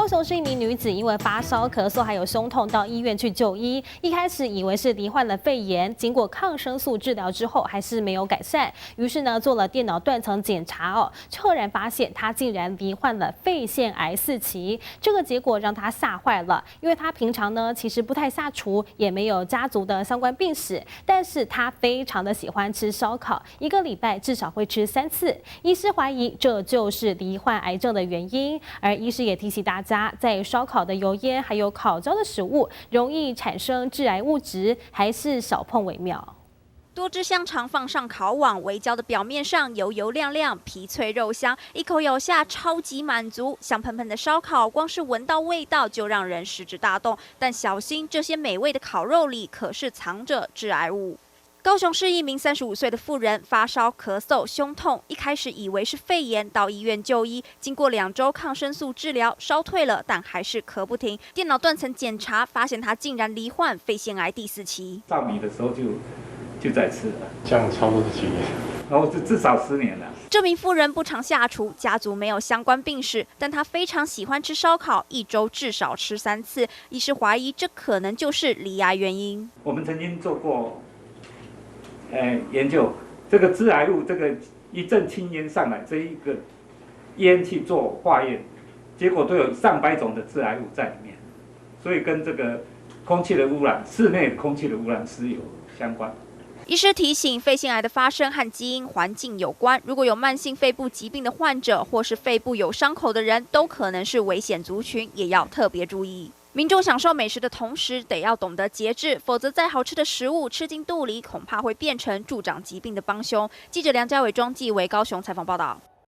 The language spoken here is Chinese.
高雄是一名女子因为发烧、咳嗽还有胸痛到医院去就医，一开始以为是罹患了肺炎，经过抗生素治疗之后还是没有改善，于是呢做了电脑断层检查赫然发现她竟然罹患了肺腺癌4期，这个结果让她吓坏了，因为她平常呢其实不太下厨，也没有家族的相关病史，但是她非常的喜欢吃烧烤，一个礼拜至少会吃3次，医师怀疑这就是罹患癌症的原因，而医师也提醒大家，在烧烤的油烟还有烤焦的食物容易产生致癌物质，还是少碰为妙。多只香肠放上烤网，微焦的表面上油油亮亮，皮脆肉香，一口咬下超级满足。香喷喷的烧烤，光是闻到味道就让人食指大动。但小心，这些美味的烤肉里可是藏着致癌物。高雄市一名35岁的妇人发烧、咳嗽、胸痛，一开始以为是肺炎，到医院就医。经过2周抗生素治疗，烧退了，但还是咳不停。电脑断层检查发现，她竟然罹患肺腺癌第4期。少女的时候就在吃了，这样差不多是几年？然后至少10年了。这名妇人不常下厨，家族没有相关病史，但她非常喜欢吃烧烤，一周至少吃3次。医师怀疑这可能就是罹癌原因。我们曾经做过研究，这个致癌物，这个一阵青烟上来，这一个烟去做化验，结果都有上百种的致癌物在里面，所以跟这个空气的污染、室内空气的污染是有相关。医师提醒，肺腺癌的发生和基因环境有关，如果有慢性肺部疾病的患者，或是肺部有伤口的人，都可能是危险族群，也要特别注意。民众享受美食的同时，得要懂得节制，否则再好吃的食物吃进肚里，恐怕会变成助长疾病的帮凶。记者梁家伟、庄继伟高雄采访报道。